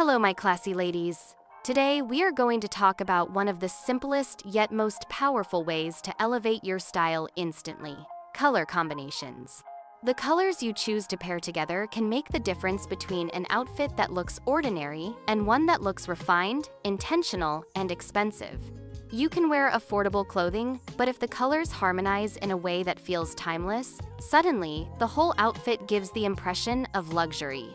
Hello, my classy ladies. Today, we are going to talk about one of the simplest yet most powerful ways to elevate your style instantly: color combinations. The colors you choose to pair together can make the difference between an outfit that looks ordinary and one that looks refined, intentional, and expensive. You can wear affordable clothing, but if the colors harmonize in a way that feels timeless, suddenly, the whole outfit gives the impression of luxury.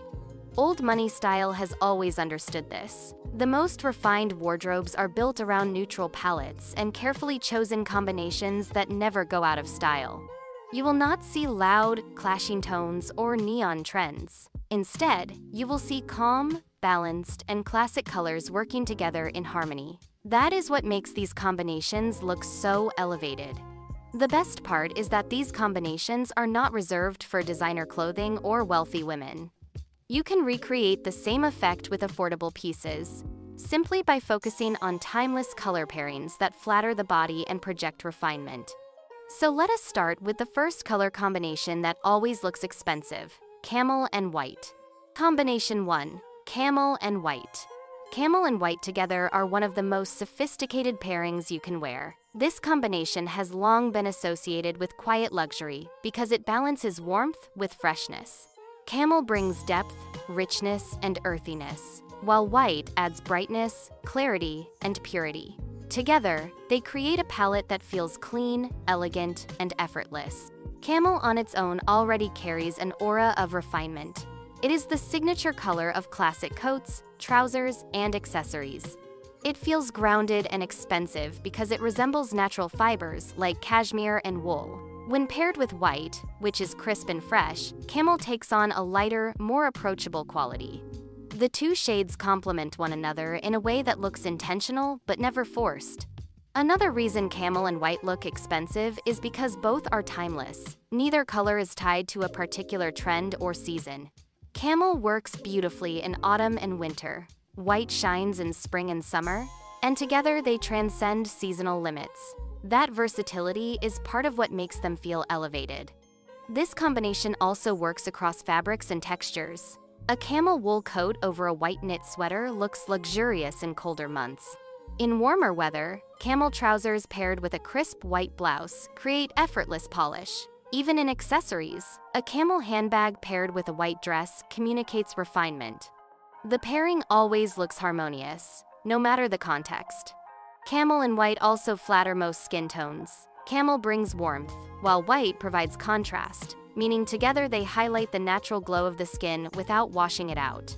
Old money style has always understood this. The most refined wardrobes are built around neutral palettes and carefully chosen combinations that never go out of style. You will not see loud, clashing tones or neon trends. Instead, you will see calm, balanced, and classic colors working together in harmony. That is what makes these combinations look so elevated. The best part is that these combinations are not reserved for designer clothing or wealthy women. You can recreate the same effect with affordable pieces, simply by focusing on timeless color pairings that flatter the body and project refinement. So let us start with the first color combination that always looks expensive: camel and white. Combination 1. Camel and white. Camel and white together are one of the most sophisticated pairings you can wear. This combination has long been associated with quiet luxury because it balances warmth with freshness. Camel brings depth, richness, and earthiness, while white adds brightness, clarity, and purity. Together, they create a palette that feels clean, elegant, and effortless. Camel on its own already carries an aura of refinement. It is the signature color of classic coats, trousers, and accessories. It feels grounded and expensive because it resembles natural fibers like cashmere and wool. When paired with white, which is crisp and fresh, camel takes on a lighter, more approachable quality. The two shades complement one another in a way that looks intentional but never forced. Another reason camel and white look expensive is because both are timeless. Neither color is tied to a particular trend or season. Camel works beautifully in autumn and winter. White shines in spring and summer, and together they transcend seasonal limits. That versatility is part of what makes them feel elevated. This combination also works across fabrics and textures. A camel wool coat over a white knit sweater looks luxurious in colder months. In warmer weather, camel trousers paired with a crisp white blouse create effortless polish. Even in accessories, a camel handbag paired with a white dress communicates refinement. The pairing always looks harmonious, no matter the context. Camel and white also flatter most skin tones. Camel brings warmth, while white provides contrast, meaning together they highlight the natural glow of the skin without washing it out.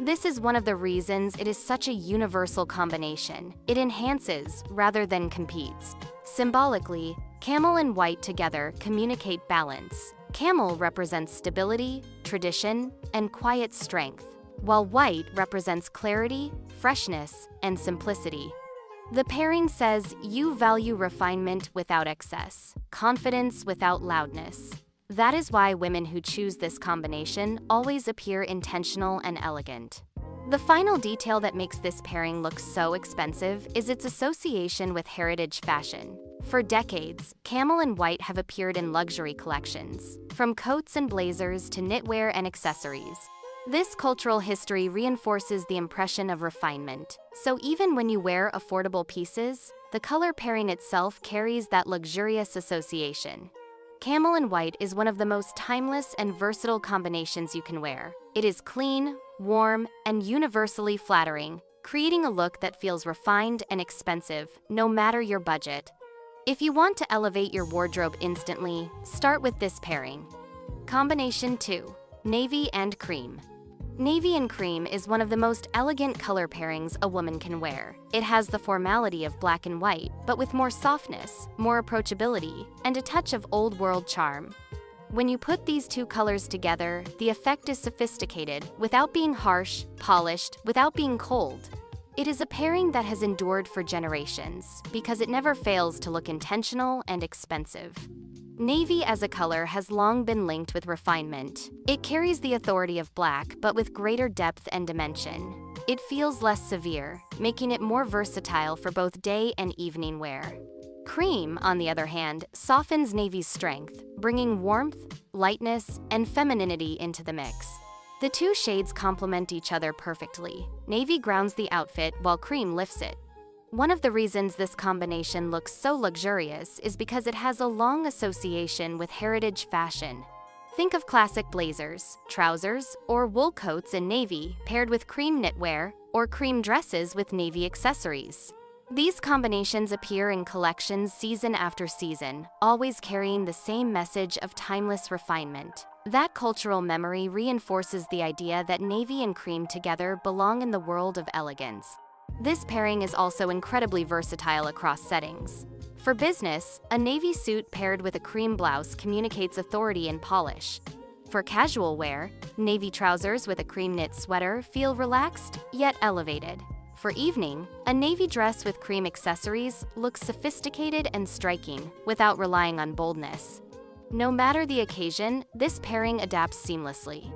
This is one of the reasons it is such a universal combination. It enhances rather than competes. Symbolically, camel and white together communicate balance. Camel represents stability, tradition, and quiet strength, while white represents clarity, freshness, and simplicity. The pairing says you value refinement without excess, confidence without loudness. That is why women who choose this combination always appear intentional and elegant. The final detail that makes this pairing look so expensive is its association with heritage fashion. For decades, camel and white have appeared in luxury collections, from coats and blazers to knitwear and accessories. This cultural history reinforces the impression of refinement. So even when you wear affordable pieces, the color pairing itself carries that luxurious association. Camel and white is one of the most timeless and versatile combinations you can wear. It is clean, warm, and universally flattering, creating a look that feels refined and expensive, no matter your budget. If you want to elevate your wardrobe instantly, start with this pairing. Combination 2. Navy and cream. Navy and cream is one of the most elegant color pairings a woman can wear. It has the formality of black and white, but with more softness, more approachability, and a touch of old-world charm. When you put these two colors together, the effect is sophisticated, without being harsh, polished, without being cold. It is a pairing that has endured for generations, because it never fails to look intentional and expensive. Navy as a color has long been linked with refinement. It carries the authority of black, but with greater depth and dimension. It feels less severe, making it more versatile for both day and evening wear. Cream, on the other hand, softens navy's strength, bringing warmth, lightness, and femininity into the mix. The two shades complement each other perfectly. Navy grounds the outfit while cream lifts it. One of the reasons this combination looks so luxurious is because it has a long association with heritage fashion. Think of classic blazers, trousers, or wool coats in navy paired with cream knitwear or cream dresses with navy accessories. These combinations appear in collections season after season, always carrying the same message of timeless refinement. That cultural memory reinforces the idea that navy and cream together belong in the world of elegance. This pairing is also incredibly versatile across settings. For business, a navy suit paired with a cream blouse communicates authority and polish. For casual wear, navy trousers with a cream knit sweater feel relaxed yet elevated. For evening, a navy dress with cream accessories looks sophisticated and striking without relying on boldness. No matter the occasion, this pairing adapts seamlessly.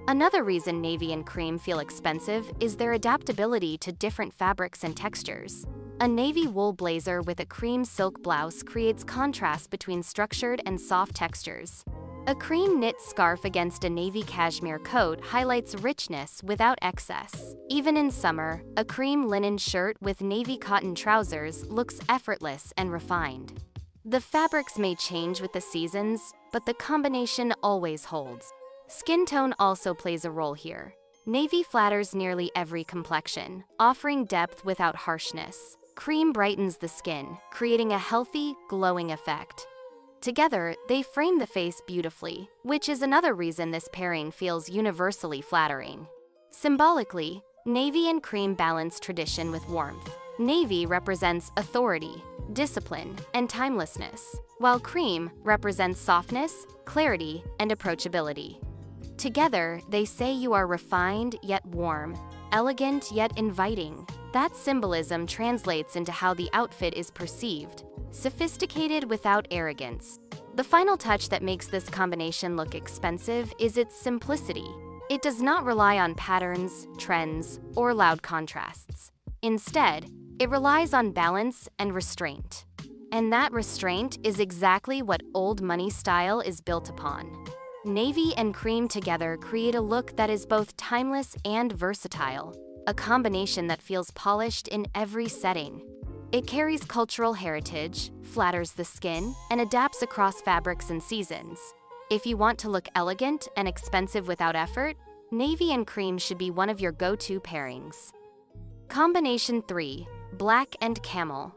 Another reason navy and cream feel expensive is their adaptability to different fabrics and textures. A navy wool blazer with a cream silk blouse creates contrast between structured and soft textures. A cream knit scarf against a navy cashmere coat highlights richness without excess. Even in summer, a cream linen shirt with navy cotton trousers looks effortless and refined. The fabrics may change with the seasons, but the combination always holds. Skin tone also plays a role here. Navy flatters nearly every complexion, offering depth without harshness. Cream brightens the skin, creating a healthy, glowing effect. Together, they frame the face beautifully, which is another reason this pairing feels universally flattering. Symbolically, navy and cream balance tradition with warmth. Navy represents authority, discipline, and timelessness, while cream represents softness, clarity, and approachability. Together, they say you are refined yet warm, elegant yet inviting. That symbolism translates into how the outfit is perceived, sophisticated without arrogance. The final touch that makes this combination look expensive is its simplicity. It does not rely on patterns, trends, or loud contrasts. Instead, it relies on balance and restraint. And that restraint is exactly what old money style is built upon. Navy and cream together create a look that is both timeless and versatile, a combination that feels polished in every setting. It carries cultural heritage, flatters the skin, and adapts across fabrics and seasons. If you want to look elegant and expensive without effort, navy and cream should be one of your go-to pairings. Combination 3. Black and Camel.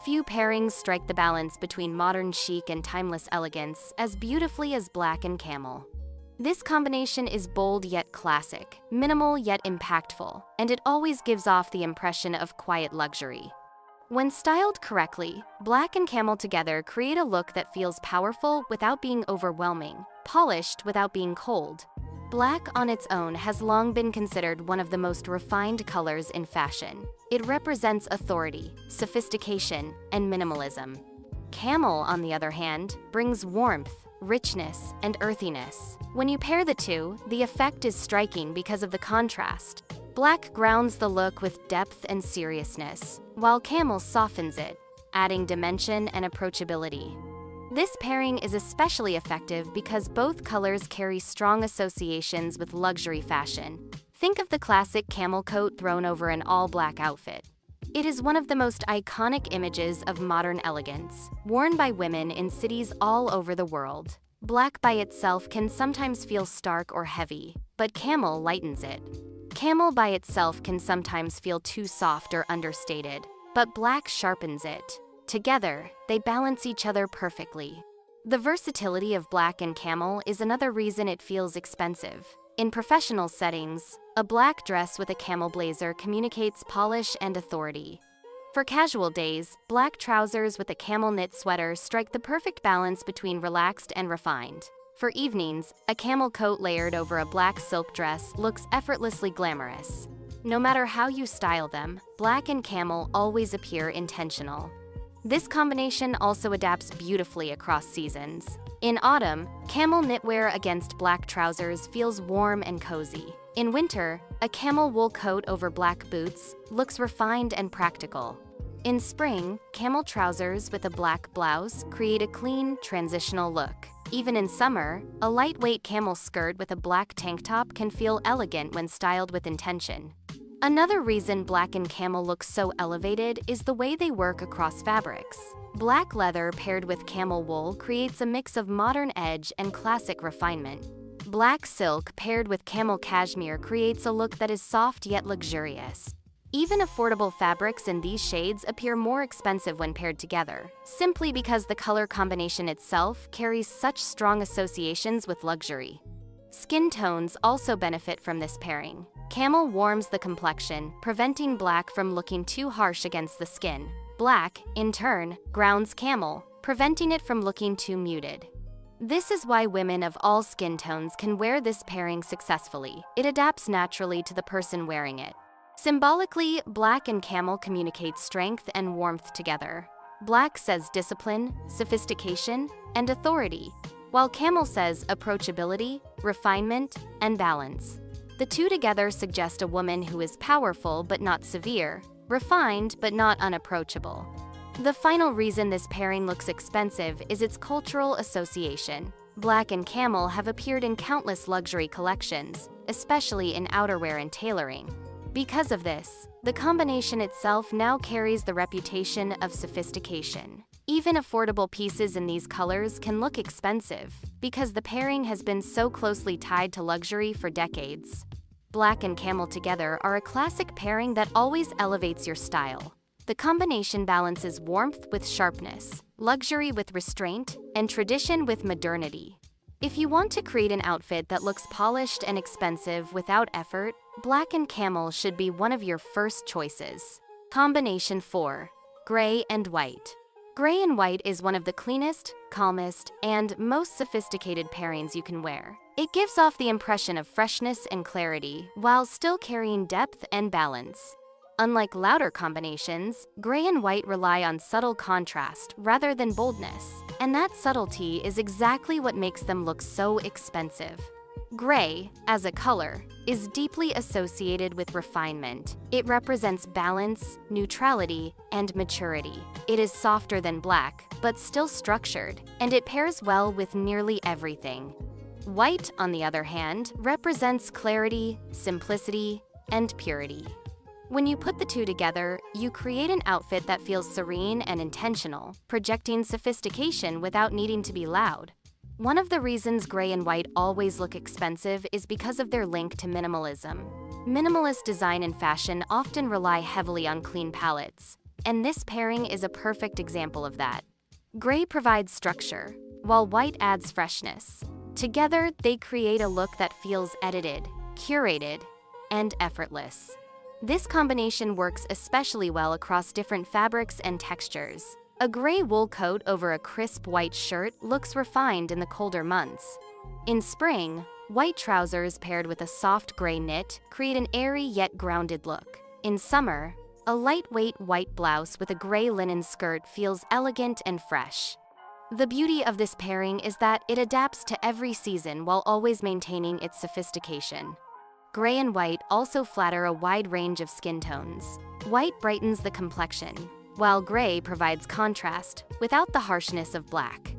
Few pairings strike the balance between modern chic and timeless elegance as beautifully as black and camel. This combination is bold yet classic, minimal yet impactful, and it always gives off the impression of quiet luxury. When styled correctly, black and camel together create a look that feels powerful without being overwhelming, polished without being cold. Black on its own has long been considered one of the most refined colors in fashion. It represents authority, sophistication, and minimalism. Camel, on the other hand, brings warmth, richness, and earthiness. When you pair the two, the effect is striking because of the contrast. Black grounds the look with depth and seriousness, while camel softens it, adding dimension and approachability. This pairing is especially effective because both colors carry strong associations with luxury fashion. Think of the classic camel coat thrown over an all-black outfit. It is one of the most iconic images of modern elegance, worn by women in cities all over the world. Black by itself can sometimes feel stark or heavy, but camel lightens it. Camel by itself can sometimes feel too soft or understated, but black sharpens it. Together, they balance each other perfectly. The versatility of black and camel is another reason it feels expensive. In professional settings, a black dress with a camel blazer communicates polish and authority. For casual days, black trousers with a camel knit sweater strike the perfect balance between relaxed and refined. For evenings, a camel coat layered over a black silk dress looks effortlessly glamorous. No matter how you style them, black and camel always appear intentional. This combination also adapts beautifully across seasons. In autumn, camel knitwear against black trousers feels warm and cozy. In winter, a camel wool coat over black boots looks refined and practical. In spring, camel trousers with a black blouse create a clean, transitional look. Even in summer, a lightweight camel skirt with a black tank top can feel elegant when styled with intention. Another reason black and camel look so elevated is the way they work across fabrics. Black leather paired with camel wool creates a mix of modern edge and classic refinement. Black silk paired with camel cashmere creates a look that is soft yet luxurious. Even affordable fabrics in these shades appear more expensive when paired together, simply because the color combination itself carries such strong associations with luxury. Skin tones also benefit from this pairing. Camel warms the complexion, preventing black from looking too harsh against the skin. Black, in turn, grounds camel, preventing it from looking too muted. This is why women of all skin tones can wear this pairing successfully. It adapts naturally to the person wearing it. Symbolically, black and camel communicate strength and warmth together. Black says discipline, sophistication, and authority, while camel says approachability, refinement, and balance. The two together suggest a woman who is powerful but not severe, refined but not unapproachable. The final reason this pairing looks expensive is its cultural association. Black and camel have appeared in countless luxury collections, especially in outerwear and tailoring. Because of this, the combination itself now carries the reputation of sophistication. Even affordable pieces in these colors can look expensive, because the pairing has been so closely tied to luxury for decades. Black and camel together are a classic pairing that always elevates your style. The combination balances warmth with sharpness, luxury with restraint, and tradition with modernity. If you want to create an outfit that looks polished and expensive without effort, black and camel should be one of your first choices. Combination 4. Gray and white. Gray and white is one of the cleanest, calmest, and most sophisticated pairings you can wear. It gives off the impression of freshness and clarity while still carrying depth and balance. Unlike louder combinations, gray and white rely on subtle contrast rather than boldness, and that subtlety is exactly what makes them look so expensive. Gray, as a color, is deeply associated with refinement. It represents balance, neutrality, and maturity. It is softer than black, but still structured, and it pairs well with nearly everything. White, on the other hand, represents clarity, simplicity, and purity. When you put the two together, you create an outfit that feels serene and intentional, projecting sophistication without needing to be loud. One of the reasons gray and white always look expensive is because of their link to minimalism. Minimalist design and fashion often rely heavily on clean palettes, and this pairing is a perfect example of that. Gray provides structure, while white adds freshness. Together, they create a look that feels edited, curated, and effortless. This combination works especially well across different fabrics and textures. A gray wool coat over a crisp white shirt looks refined in the colder months. In spring, white trousers paired with a soft gray knit create an airy yet grounded look. In summer, a lightweight white blouse with a gray linen skirt feels elegant and fresh. The beauty of this pairing is that it adapts to every season while always maintaining its sophistication. Gray and white also flatter a wide range of skin tones. White brightens the complexion, while gray provides contrast without the harshness of black.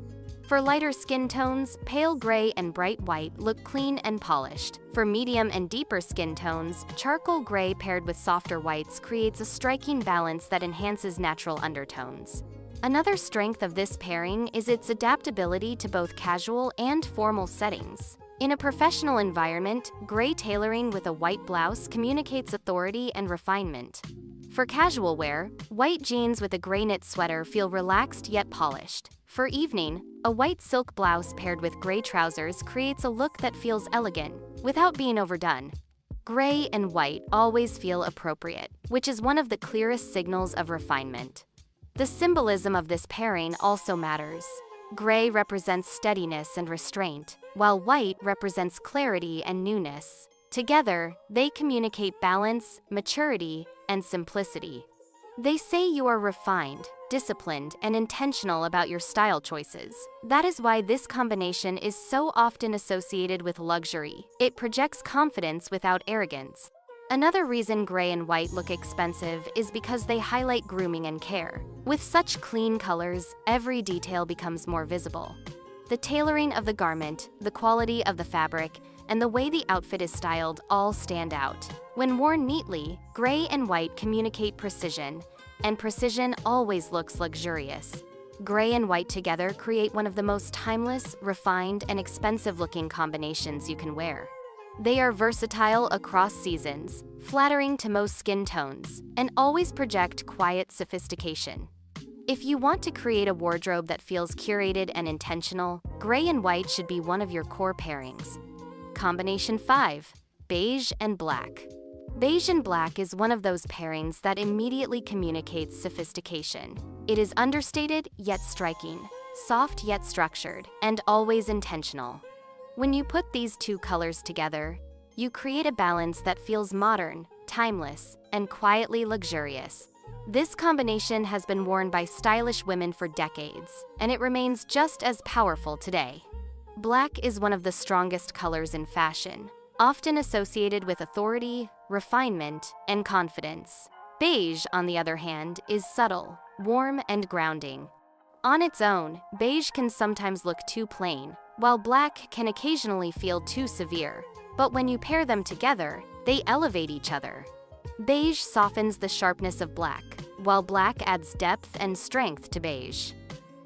For lighter skin tones, pale gray and bright white look clean and polished. For medium and deeper skin tones, charcoal gray paired with softer whites creates a striking balance that enhances natural undertones. Another strength of this pairing is its adaptability to both casual and formal settings. In a professional environment, gray tailoring with a white blouse communicates authority and refinement. For casual wear, white jeans with a gray knit sweater feel relaxed yet polished. For evening, a white silk blouse paired with gray trousers creates a look that feels elegant, without being overdone. Gray and white always feel appropriate, which is one of the clearest signals of refinement. The symbolism of this pairing also matters. Gray represents steadiness and restraint, while white represents clarity and newness. Together, they communicate balance, maturity, and simplicity. They say you are refined, disciplined, and intentional about your style choices. That is why this combination is so often associated with luxury. It projects confidence without arrogance. Another reason gray and white look expensive is because they highlight grooming and care. With such clean colors, every detail becomes more visible. The tailoring of the garment, the quality of the fabric, and the way the outfit is styled all stand out. When worn neatly, gray and white communicate precision, and precision always looks luxurious. Gray and white together create one of the most timeless, refined, and expensive-looking combinations you can wear. They are versatile across seasons, flattering to most skin tones, and always project quiet sophistication. If you want to create a wardrobe that feels curated and intentional, gray and white should be one of your core pairings. Combination 5. Beige and black. Beige and black is one of those pairings that immediately communicates sophistication. It is understated yet striking, soft yet structured, and always intentional. When you put these two colors together, you create a balance that feels modern, timeless, and quietly luxurious. This combination has been worn by stylish women for decades, and it remains just as powerful today. Black is one of the strongest colors in fashion, often associated with authority, refinement, and confidence. Beige, on the other hand, is subtle, warm, and grounding. On its own, beige can sometimes look too plain, while black can occasionally feel too severe. But when you pair them together, they elevate each other. Beige softens the sharpness of black, while black adds depth and strength to beige.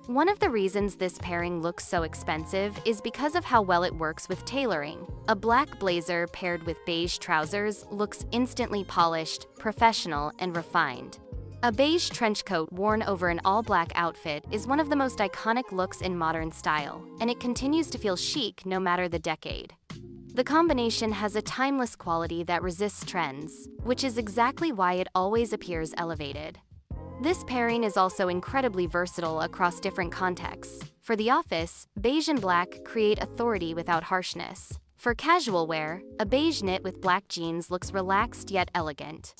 One of the reasons this pairing looks so expensive is because of how well it works with tailoring. A black blazer paired with beige trousers looks instantly polished, professional, and refined. A beige trench coat worn over an all-black outfit is one of the most iconic looks in modern style, and it continues to feel chic no matter the decade. The combination has a timeless quality that resists trends, which is exactly why it always appears elevated. This pairing is also incredibly versatile across different contexts. For the office, beige and black create authority without harshness. For casual wear, a beige knit with black jeans looks relaxed yet elegant.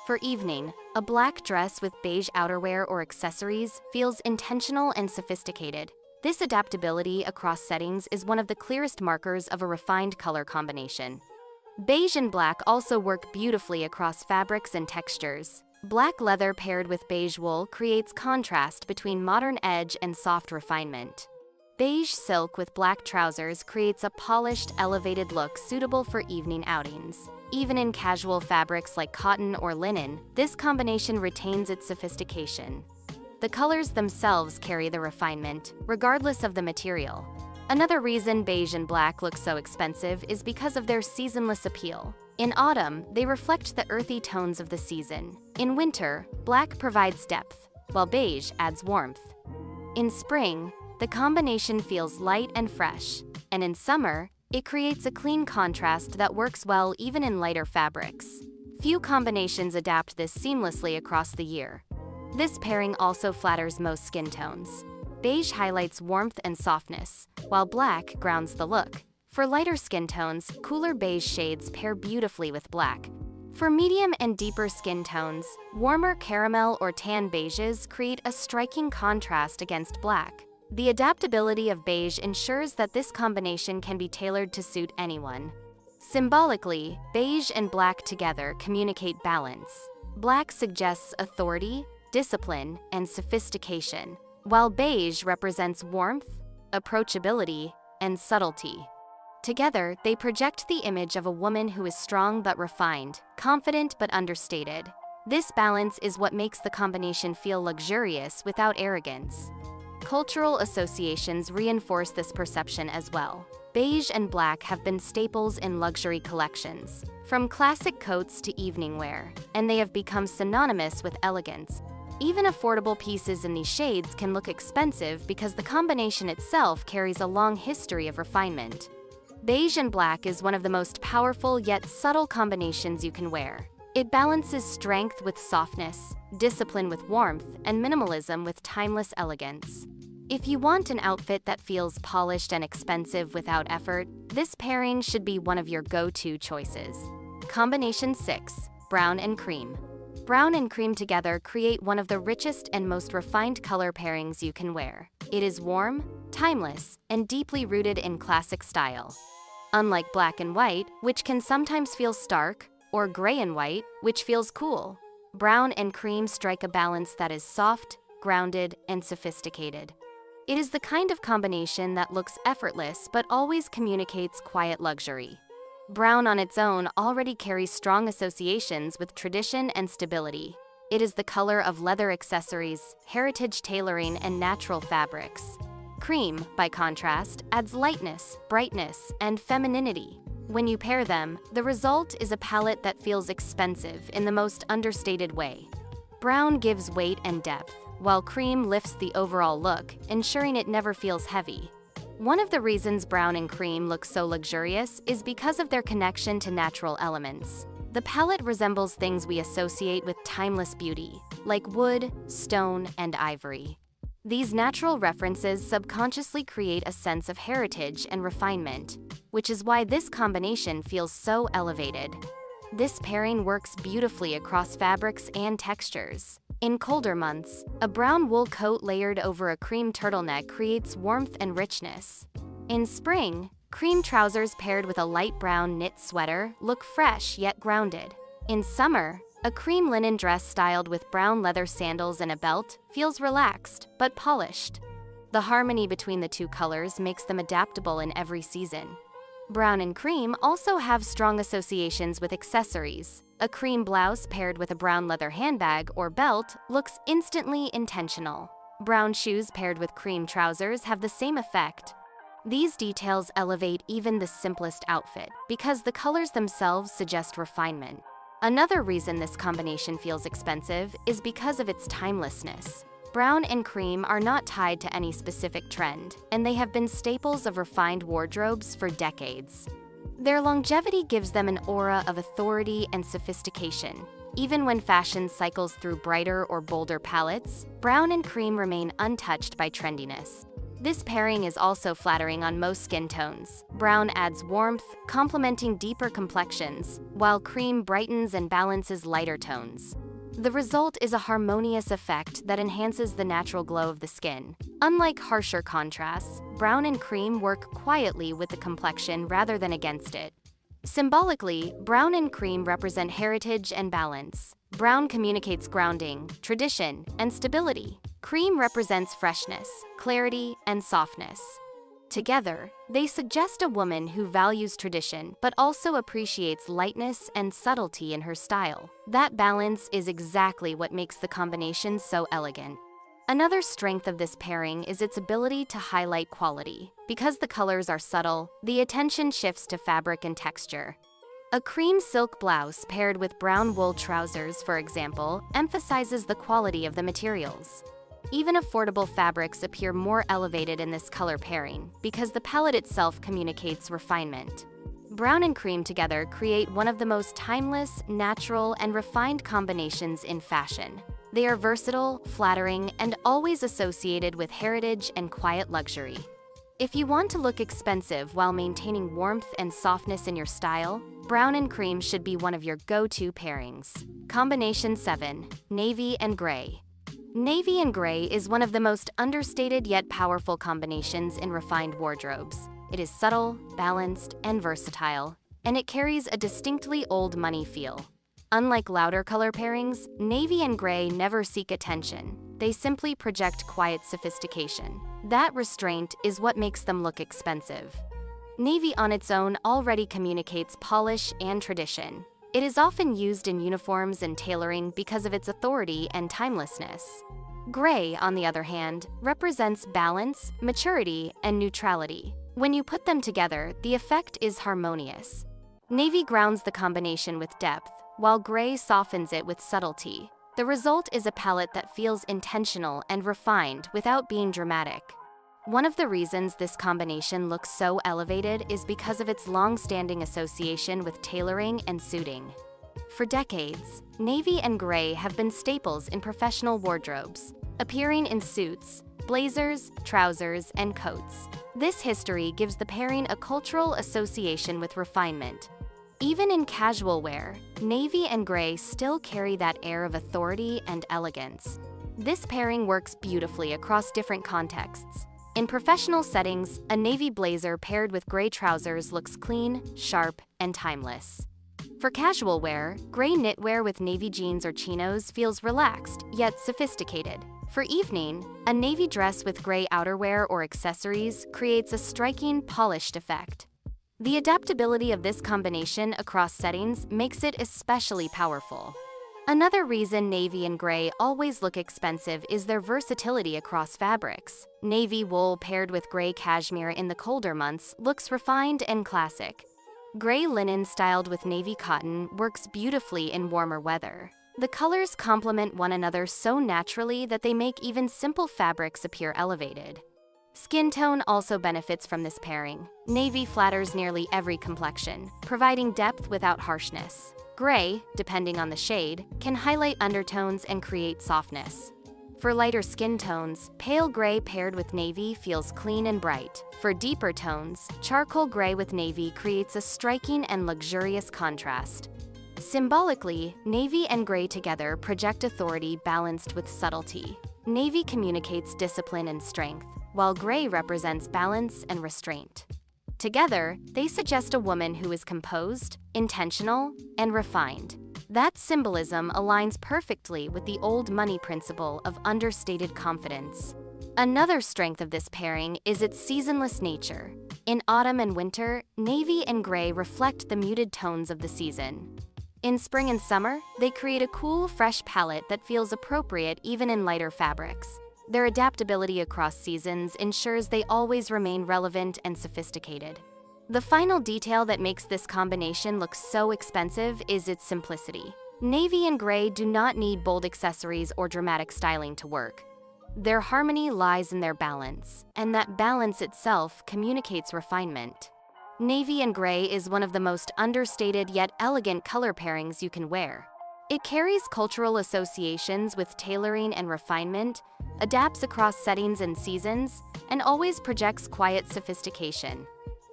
For evening, a black dress with beige outerwear or accessories feels intentional and sophisticated. This adaptability across settings is one of the clearest markers of a refined color combination. Beige and black also work beautifully across fabrics and textures. Black leather paired with beige wool creates contrast between modern edge and soft refinement. Beige silk with black trousers creates a polished, elevated look suitable for evening outings. Even in casual fabrics like cotton or linen, this combination retains its sophistication. The colors themselves carry the refinement, regardless of the material. Another reason beige and black look so expensive is because of their seasonless appeal. In autumn, they reflect the earthy tones of the season. In winter, black provides depth, while beige adds warmth. In spring, the combination feels light and fresh, and in summer, it creates a clean contrast that works well even in lighter fabrics. Few combinations adapt this seamlessly across the year. This pairing also flatters most skin tones. Beige highlights warmth and softness, while black grounds the look. For lighter skin tones, cooler beige shades pair beautifully with black. For medium and deeper skin tones, warmer caramel or tan beiges create a striking contrast against black. The adaptability of beige ensures that this combination can be tailored to suit anyone. Symbolically, beige and black together communicate balance. Black suggests authority, discipline, and sophistication, while beige represents warmth, approachability, and subtlety. Together, they project the image of a woman who is strong but refined, confident but understated. This balance is what makes the combination feel luxurious without arrogance. Cultural associations reinforce this perception as well. Beige and black have been staples in luxury collections, from classic coats to evening wear, and they have become synonymous with elegance. Even affordable pieces in these shades can look expensive because the combination itself carries a long history of refinement. Beige and black is one of the most powerful yet subtle combinations you can wear. It balances strength with softness, discipline with warmth, and minimalism with timeless elegance. If you want an outfit that feels polished and expensive without effort, this pairing should be one of your go-to choices. Combination 6. Brown and cream. Brown and cream together create one of the richest and most refined color pairings you can wear. It is warm, timeless, and deeply rooted in classic style. Unlike black and white, which can sometimes feel stark, or gray and white, which feels cool. Brown and cream strike a balance that is soft, grounded, and sophisticated. It is the kind of combination that looks effortless but always communicates quiet luxury. Brown on its own already carries strong associations with tradition and stability. It is the color of leather accessories, heritage tailoring, and natural fabrics. Cream, by contrast, adds lightness, brightness, and femininity. When you pair them, the result is a palette that feels expensive in the most understated way. Brown gives weight and depth, while cream lifts the overall look, ensuring it never feels heavy. One of the reasons brown and cream look so luxurious is because of their connection to natural elements. The palette resembles things we associate with timeless beauty, like wood, stone, and ivory. These natural references subconsciously create a sense of heritage and refinement, which is why this combination feels so elevated. This pairing works beautifully across fabrics and textures. In colder months, a brown wool coat layered over a cream turtleneck creates warmth and richness. In spring, cream trousers paired with a light brown knit sweater look fresh yet grounded. In summer, a cream linen dress styled with brown leather sandals and a belt feels relaxed but polished. The harmony between the two colors makes them adaptable in every season. Brown and cream also have strong associations with accessories. A cream blouse paired with a brown leather handbag or belt looks instantly intentional. Brown shoes paired with cream trousers have the same effect. These details elevate even the simplest outfit because the colors themselves suggest refinement. Another reason this combination feels expensive is because of its timelessness. Brown and cream are not tied to any specific trend, and they have been staples of refined wardrobes for decades. Their longevity gives them an aura of authority and sophistication. Even when fashion cycles through brighter or bolder palettes, brown and cream remain untouched by trendiness. This pairing is also flattering on most skin tones. Brown adds warmth, complementing deeper complexions, while cream brightens and balances lighter tones. The result is a harmonious effect that enhances the natural glow of the skin. Unlike harsher contrasts, brown and cream work quietly with the complexion rather than against it. Symbolically, brown and cream represent heritage and balance. Brown communicates grounding, tradition, and stability. Cream represents freshness, clarity, and softness. Together, they suggest a woman who values tradition but also appreciates lightness and subtlety in her style. That balance is exactly what makes the combination so elegant. Another strength of this pairing is its ability to highlight quality. Because the colors are subtle, the attention shifts to fabric and texture. A cream silk blouse paired with brown wool trousers, for example, emphasizes the quality of the materials. Even affordable fabrics appear more elevated in this color pairing because the palette itself communicates refinement. Brown and cream together create one of the most timeless, natural, and refined combinations in fashion. They are versatile, flattering, and always associated with heritage and quiet luxury. If you want to look expensive while maintaining warmth and softness in your style, brown and cream should be one of your go-to pairings. Combination 7. Navy and Gray. Navy and gray is one of the most understated yet powerful combinations in refined wardrobes. It is subtle, balanced, and versatile, and it carries a distinctly old money feel. Unlike louder color pairings, navy and gray never seek attention. They simply project quiet sophistication. That restraint is what makes them look expensive. Navy on its own already communicates polish and tradition. It is often used in uniforms and tailoring because of its authority and timelessness. Gray, on the other hand, represents balance, maturity, and neutrality. When you put them together, the effect is harmonious. Navy grounds the combination with depth, while gray softens it with subtlety. The result is a palette that feels intentional and refined without being dramatic. One of the reasons this combination looks so elevated is because of its long-standing association with tailoring and suiting. For decades, navy and gray have been staples in professional wardrobes, appearing in suits, blazers, trousers, and coats. This history gives the pairing a cultural association with refinement. Even in casual wear, navy and gray still carry that air of authority and elegance. This pairing works beautifully across different contexts. In professional settings, a navy blazer paired with gray trousers looks clean, sharp, and timeless. For casual wear, gray knitwear with navy jeans or chinos feels relaxed, yet sophisticated. For evening, a navy dress with gray outerwear or accessories creates a striking, polished effect. The adaptability of this combination across settings makes it especially powerful. Another reason navy and gray always look expensive is their versatility across fabrics. Navy wool paired with gray cashmere in the colder months looks refined and classic. Gray linen styled with navy cotton works beautifully in warmer weather. The colors complement one another so naturally that they make even simple fabrics appear elevated. Skin tone also benefits from this pairing. Navy flatters nearly every complexion, providing depth without harshness. Gray, depending on the shade, can highlight undertones and create softness. For lighter skin tones, pale gray paired with navy feels clean and bright. For deeper tones, charcoal gray with navy creates a striking and luxurious contrast. Symbolically, navy and gray together project authority balanced with subtlety. Navy communicates discipline and strength, while gray represents balance and restraint. Together, they suggest a woman who is composed, intentional, and refined. That symbolism aligns perfectly with the old money principle of understated confidence. Another strength of this pairing is its seasonless nature. In autumn and winter, navy and gray reflect the muted tones of the season. In spring and summer, they create a cool, fresh palette that feels appropriate even in lighter fabrics. Their adaptability across seasons ensures they always remain relevant and sophisticated. The final detail that makes this combination look so expensive is its simplicity. Navy and gray do not need bold accessories or dramatic styling to work. Their harmony lies in their balance, and that balance itself communicates refinement. Navy and gray is one of the most understated yet elegant color pairings you can wear. It carries cultural associations with tailoring and refinement, adapts across settings and seasons, and always projects quiet sophistication.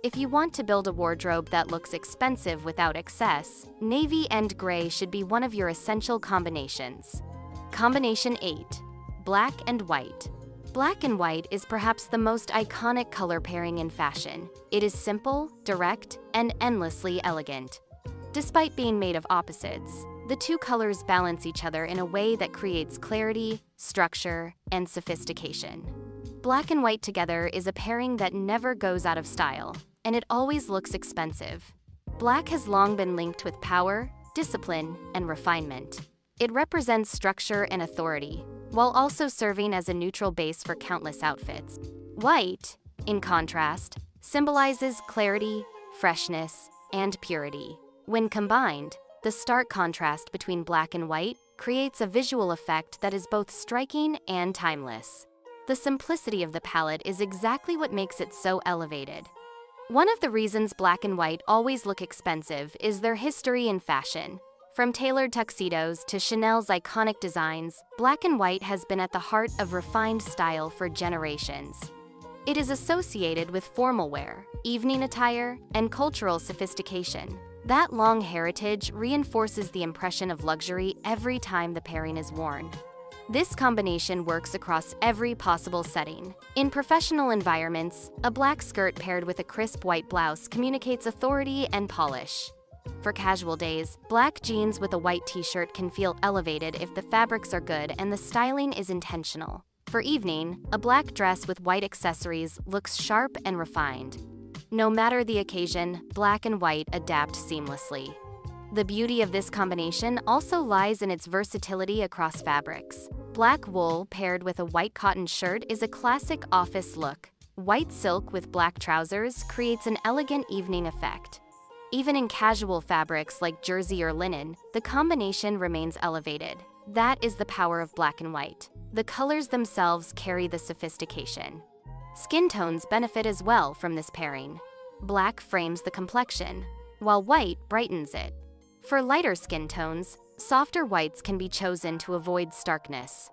If you want to build a wardrobe that looks expensive without excess, navy and gray should be one of your essential combinations. Combination 8. Black and white. Black and white is perhaps the most iconic color pairing in fashion. It is simple, direct, and endlessly elegant. Despite being made of opposites, the two colors balance each other in a way that creates clarity, structure, and sophistication. Black and white together is a pairing that never goes out of style, and it always looks expensive. Black has long been linked with power, discipline, and refinement. It represents structure and authority, while also serving as a neutral base for countless outfits. White, in contrast, symbolizes clarity, freshness, and purity. When combined, the stark contrast between black and white creates a visual effect that is both striking and timeless. The simplicity of the palette is exactly what makes it so elevated. One of the reasons black and white always look expensive is their history in fashion. From tailored tuxedos to Chanel's iconic designs, black and white has been at the heart of refined style for generations. It is associated with formal wear, evening attire, and cultural sophistication. That long heritage reinforces the impression of luxury every time the pairing is worn. This combination works across every possible setting. In professional environments, a black skirt paired with a crisp white blouse communicates authority and polish. For casual days, black jeans with a white t-shirt can feel elevated if the fabrics are good and the styling is intentional. For evening, a black dress with white accessories looks sharp and refined. No matter the occasion, black and white adapt seamlessly. The beauty of this combination also lies in its versatility across fabrics. Black wool paired with a white cotton shirt is a classic office look. White silk with black trousers creates an elegant evening effect. Even in casual fabrics like jersey or linen, the combination remains elevated. That is the power of black and white. The colors themselves carry the sophistication. Skin tones benefit as well from this pairing. Black frames the complexion, while white brightens it. For lighter skin tones, softer whites can be chosen to avoid starkness.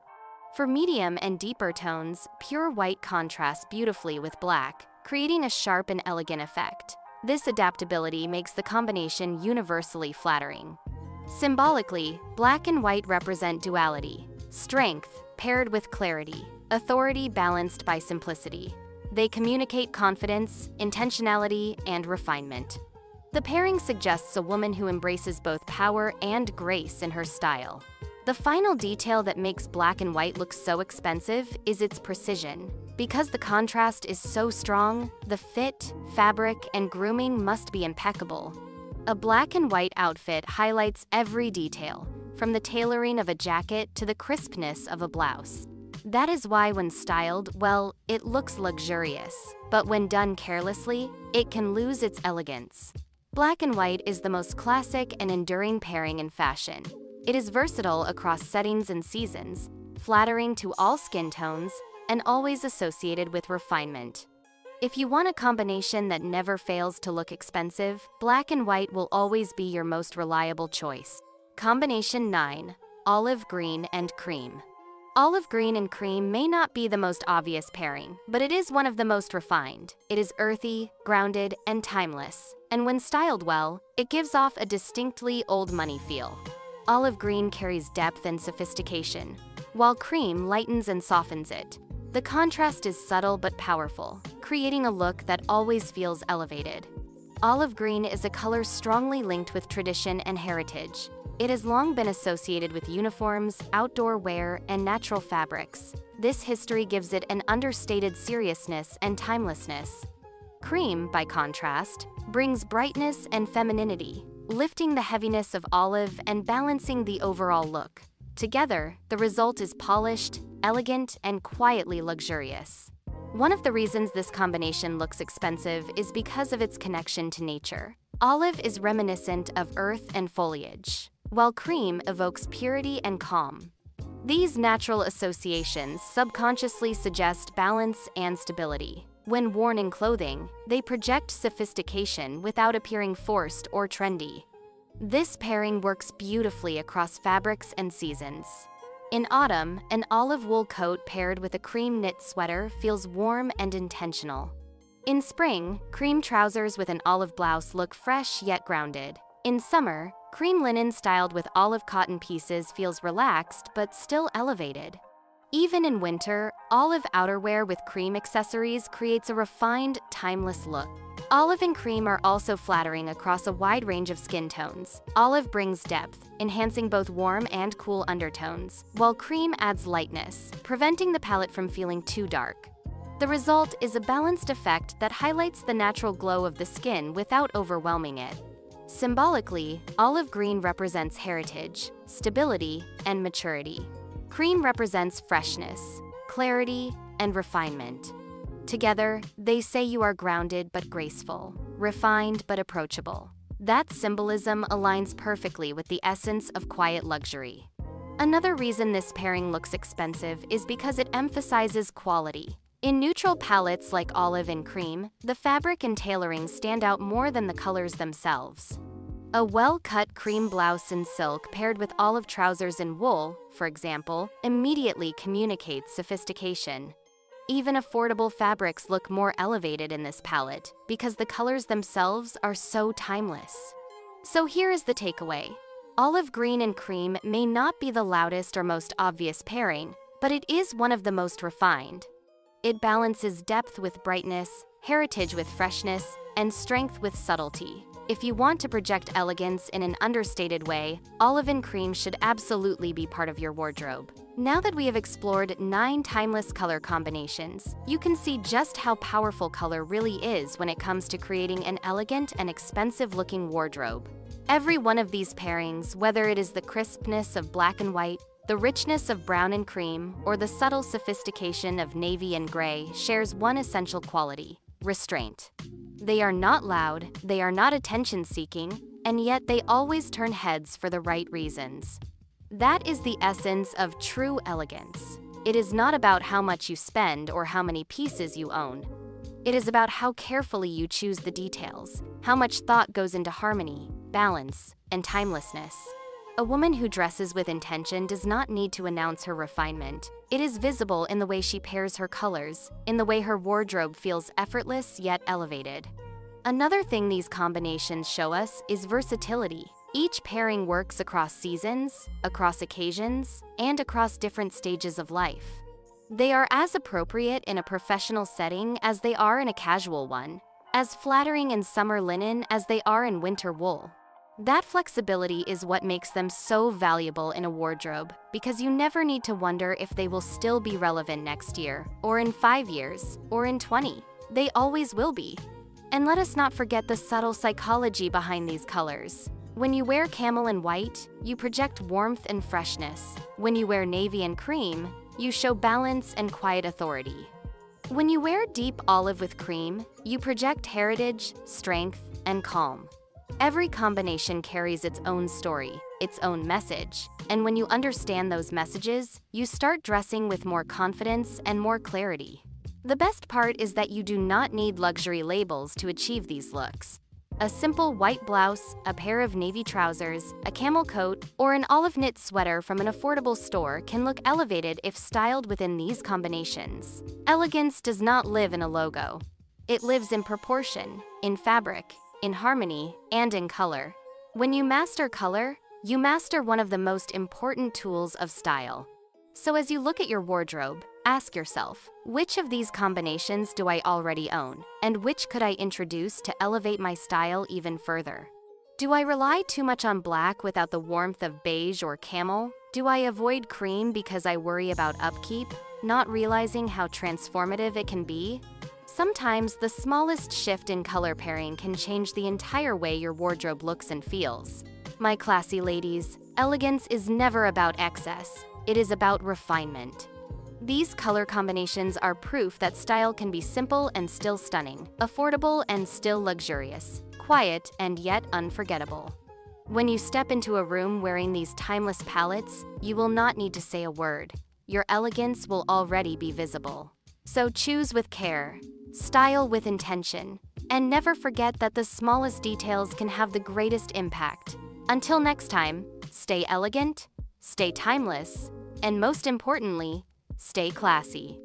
For medium and deeper tones, pure white contrasts beautifully with black, creating a sharp and elegant effect. This adaptability makes the combination universally flattering. Symbolically, black and white represent duality, strength paired with clarity, authority balanced by simplicity. They communicate confidence, intentionality, and refinement. The pairing suggests a woman who embraces both power and grace in her style. The final detail that makes black and white look so expensive is its precision. Because the contrast is so strong, the fit, fabric, and grooming must be impeccable. A black and white outfit highlights every detail, from the tailoring of a jacket to the crispness of a blouse. That is why when styled, well, it looks luxurious, but when done carelessly, it can lose its elegance. Black and white is the most classic and enduring pairing in fashion. It is versatile across settings and seasons, flattering to all skin tones, and always associated with refinement. If you want a combination that never fails to look expensive, black and white will always be your most reliable choice. Combination 9. Olive green and cream. Olive green and cream may not be the most obvious pairing, but it is one of the most refined. It is earthy, grounded, and timeless, and when styled well, it gives off a distinctly old money feel. Olive green carries depth and sophistication, while cream lightens and softens it. The contrast is subtle but powerful, creating a look that always feels elevated. Olive green is a color strongly linked with tradition and heritage. It has long been associated with uniforms, outdoor wear, and natural fabrics. This history gives it an understated seriousness and timelessness. Cream, by contrast, brings brightness and femininity, lifting the heaviness of olive and balancing the overall look. Together, the result is polished, elegant, and quietly luxurious. One of the reasons this combination looks expensive is because of its connection to nature. Olive is reminiscent of earth and foliage, while cream evokes purity and calm. These natural associations subconsciously suggest balance and stability. When worn in clothing, they project sophistication without appearing forced or trendy. This pairing works beautifully across fabrics and seasons. In autumn, an olive wool coat paired with a cream knit sweater feels warm and intentional. In spring, cream trousers with an olive blouse look fresh yet grounded. In summer, cream linen styled with olive cotton pieces feels relaxed but still elevated. Even in winter, olive outerwear with cream accessories creates a refined, timeless look. Olive and cream are also flattering across a wide range of skin tones. Olive brings depth, enhancing both warm and cool undertones, while cream adds lightness, preventing the palette from feeling too dark. The result is a balanced effect that highlights the natural glow of the skin without overwhelming it. Symbolically, olive green represents heritage, stability, and maturity. Cream represents freshness, clarity, and refinement. Together, they say you are grounded but graceful, refined but approachable. That symbolism aligns perfectly with the essence of quiet luxury. Another reason this pairing looks expensive is because it emphasizes quality. In neutral palettes like olive and cream, the fabric and tailoring stand out more than the colors themselves. A well-cut cream blouse in silk paired with olive trousers in wool, for example, immediately communicates sophistication. Even affordable fabrics look more elevated in this palette because the colors themselves are so timeless. So here is the takeaway. Olive green and cream may not be the loudest or most obvious pairing, but it is one of the most refined. It balances depth with brightness, heritage with freshness, and strength with subtlety. If you want to project elegance in an understated way, olive and cream should absolutely be part of your wardrobe. Now that we have explored 9 timeless color combinations, you can see just how powerful color really is when it comes to creating an elegant and expensive-looking wardrobe. Every one of these pairings, whether it is the crispness of black and white, the richness of brown and cream, or the subtle sophistication of navy and gray, shares one essential quality: restraint. They are not loud, they are not attention-seeking, and yet they always turn heads for the right reasons. That is the essence of true elegance. It is not about how much you spend or how many pieces you own. It is about how carefully you choose the details, how much thought goes into harmony, balance, and timelessness. A woman who dresses with intention does not need to announce her refinement. It is visible in the way she pairs her colors, in the way her wardrobe feels effortless yet elevated. Another thing these combinations show us is versatility. Each pairing works across seasons, across occasions, and across different stages of life. They are as appropriate in a professional setting as they are in a casual one. as flattering in summer linen as they are in winter wool. That flexibility is what makes them so valuable in a wardrobe, because you never need to wonder if they will still be relevant next year, or in 5 years, or in 20. They always will be. And let us not forget the subtle psychology behind these colors. When you wear camel and white, you project warmth and freshness. When you wear navy and cream, you show balance and quiet authority. When you wear deep olive with cream, you project heritage, strength, and calm. Every combination carries its own story, its own message, and when you understand those messages, you start dressing with more confidence and more clarity. The best part is that you do not need luxury labels to achieve these looks. A simple white blouse, a pair of navy trousers, a camel coat, or an olive knit sweater from an affordable store can look elevated if styled within these combinations. Elegance does not live in a logo. It lives in proportion, in fabric, in harmony, and in color. When you master color, you master one of the most important tools of style. So as you look at your wardrobe, ask yourself, which of these combinations do I already own, and which could I introduce to elevate my style even further? Do I rely too much on black without the warmth of beige or camel? Do I avoid cream because I worry about upkeep, not realizing how transformative it can be? Sometimes the smallest shift in color pairing can change the entire way your wardrobe looks and feels. My classy ladies, elegance is never about excess. It is about refinement. These color combinations are proof that style can be simple and still stunning, affordable and still luxurious, quiet and yet unforgettable. When you step into a room wearing these timeless palettes, you will not need to say a word. Your elegance will already be visible. So choose with care, style with intention, and never forget that the smallest details can have the greatest impact. Until next time, stay elegant, stay timeless, and most importantly, stay classy.